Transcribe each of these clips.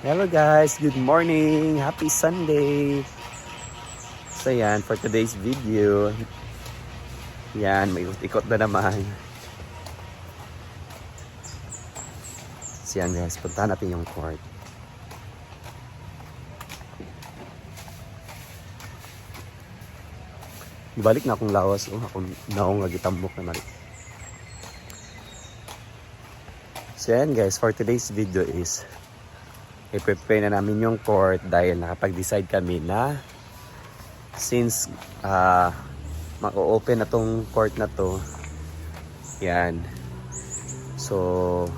Hello guys, good morning, happy Sunday. So yan, for today's video, yan, may ikot na naman. So yan guys, punta natin yung court. Balik na akong lawas, akong naong nagitambok na mali. So yan guys, for today's video is i-prepare na namin yung court dahil nakapag-decide kami na since mag-open na tong court na to, yan, so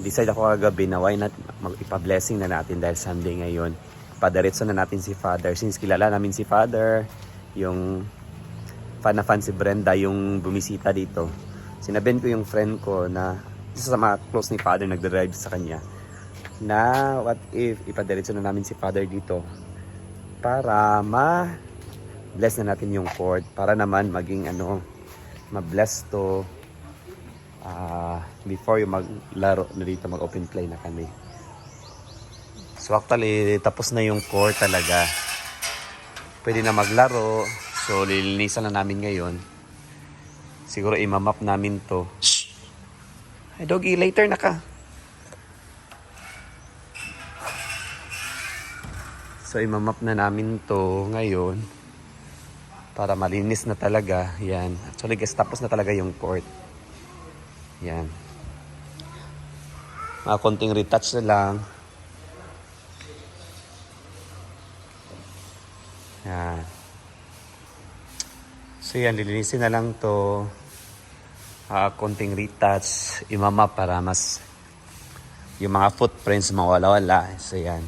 decide ako kagabi na why not mag-ipa-blessing na natin dahil Sunday ngayon. Padiretso na natin si Father since kilala namin si Father, yung fan na fan si Brenda yung bumisita dito. Sinabihan ko yung friend ko na isa sa mga close ni Father nagdadrive sa kanya na what if ipadiretso na namin si Father dito para ma-bless na natin yung court, para naman maging ma-bless to before yung maglaro na dito, mag-open play na kami. So actually tapos na yung court talaga, pwede na maglaro. So lilinisan na namin ngayon, siguro imamap namin to. Shh! Hey doggy, later na ka. So imamap na namin to ngayon para malinis na talaga. Yan. Actually guys, tapos na talaga yung court. Yan. Mga konting retouch na lang. Yan. So yan, lilinisin na lang to. Konting retouch. Imamap para mas yung mga footprints mawala-wala. So yan.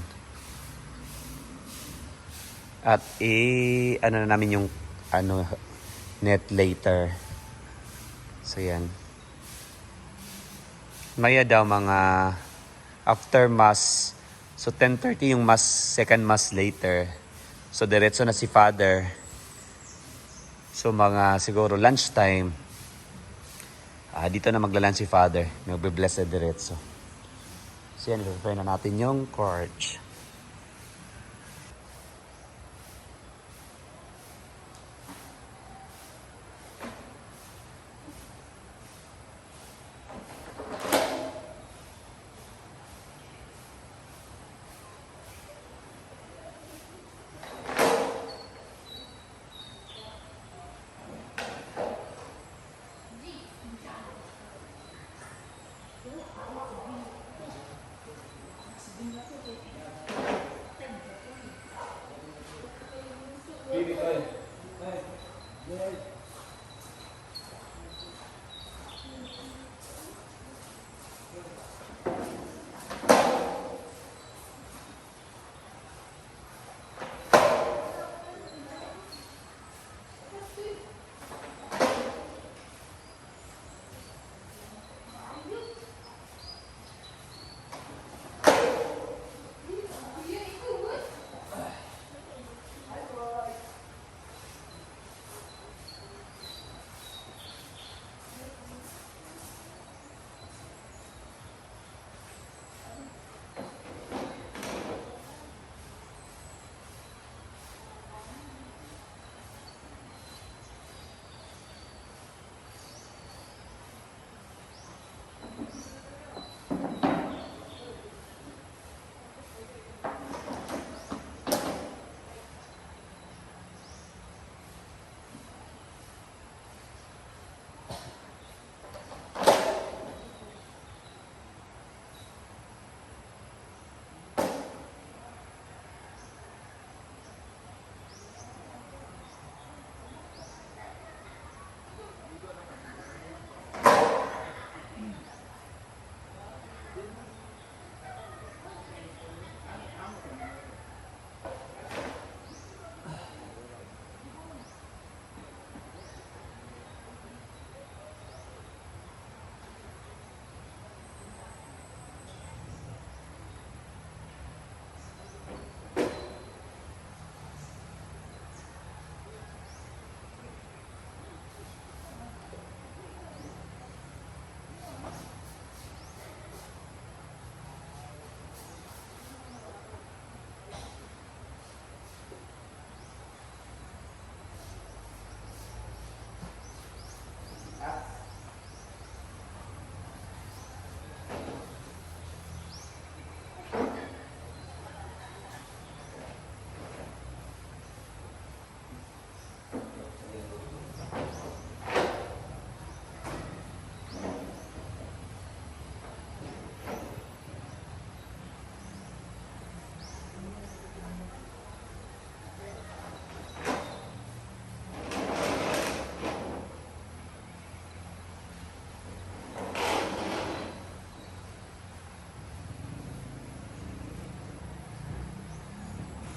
At na namin yung net later. So yan. Maya daw mga after mass. So 10:30 yung mass, second mass later. So diretso na si Father. So mga siguro lunchtime. Dito na magla-lunch si Father. Magbe-bless na diretso. So yan, i-prepare na natin yung court.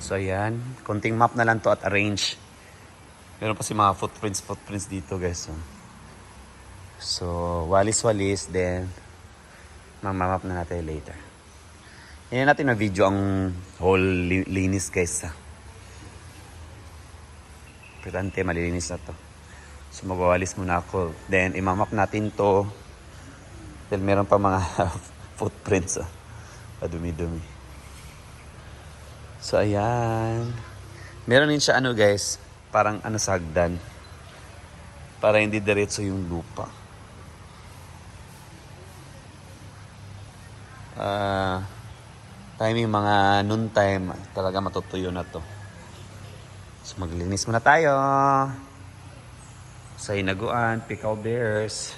So ayan, konting map na lang to at arrange. Meron pa si mga footprints dito guys. So walis-walis, then mamamap na natin later. Hindi natin na video ang whole linis guys. Importante malilinis na to. So magwawalis muna ako. Then imamap natin to. Dahil meron pa mga footprints. Padumi-dumi. So ayan. Meron din siya ano guys. Parang ano sagdan. Para hindi diretso yung lupa. Timing mga noon time. Talaga matutuyo na to. So maglinis muna tayo. Sa hinaguan, Pickle Bears.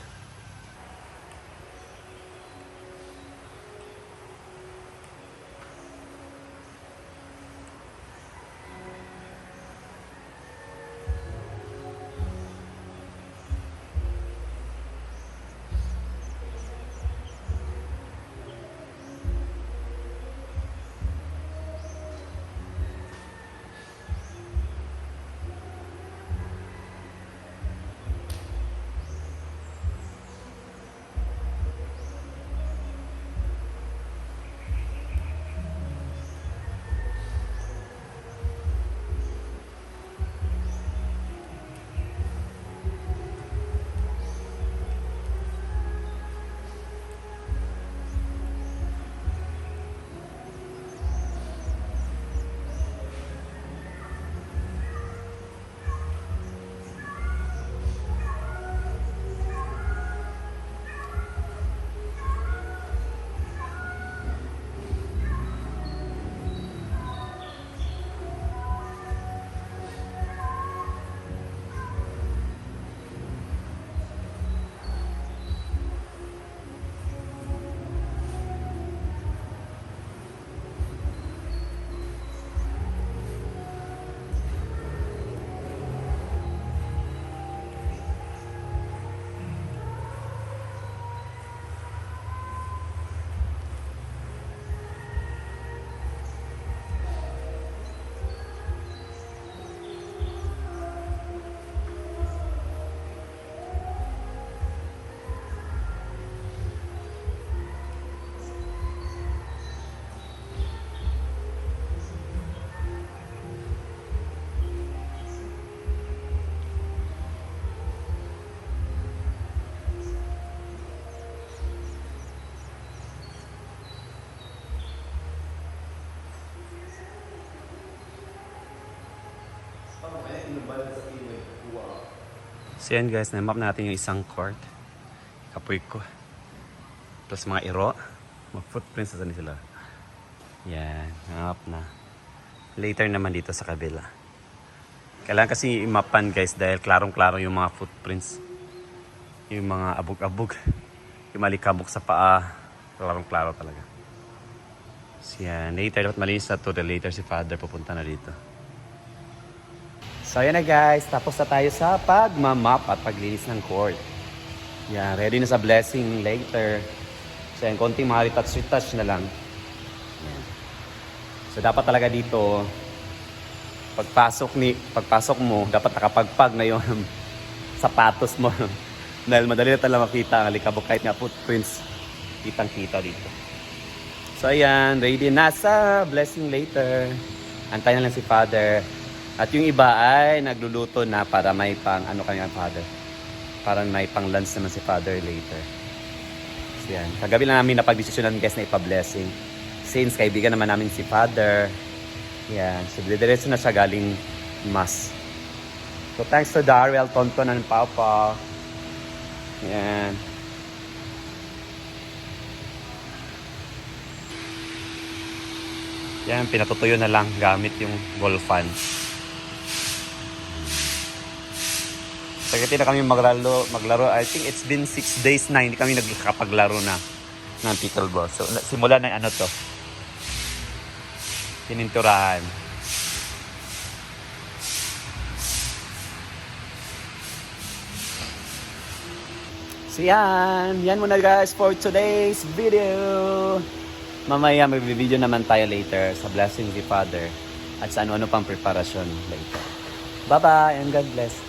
So yan guys, na-map natin yung isang court. Kapoy ko. Plus mga iro. Mga footprints na sila. Yan, map na. Later naman dito sa kabila. Kailangan kasi imapan guys dahil klarong-klaro yung mga footprints. Yung mga abog-abog. Yung malikabok sa paa. Klarong-klaro talaga. So yan, later dapat malinis na to. Later si Father pupunta na dito. So ayan na guys, tapos na tayo sa pagmamap at paglinis ng court. Yan, ready na sa blessing later. So yan, konting mga retouch na lang. Yan. So dapat talaga dito, pagpasok mo, dapat nakapagpag na yung sapatos mo. Dahil madali na talaga makita ang alikabok kahit nga footprints, kitang-kita dito. So ayan, ready na sa blessing later. Antayin na lang si Father. At yung iba ay nagluluto na para may pang ano kanya Father. Para may pang lunch naman si Father later. So yan. Kagabi lang namin napag-desisyonan guys na ipa-blessing. Since kaibigan naman namin si Father. Yan. So diretso na siya galing Mass. So thanks to Darrell Tonton and Papa. Yan. Yan, pinatutuyo na lang gamit yung golf fan. Sagati na kami maglaro. I think it's been 6 days na hindi kami nagkakapaglaro na ng pickleball. So, simula na ano to. Tininturahan. So yan muna guys for today's video. Mamaya mag-video naman tayo later sa blessing ni Father. at sa ano-ano pang preparasyon later. Bye-bye and God bless.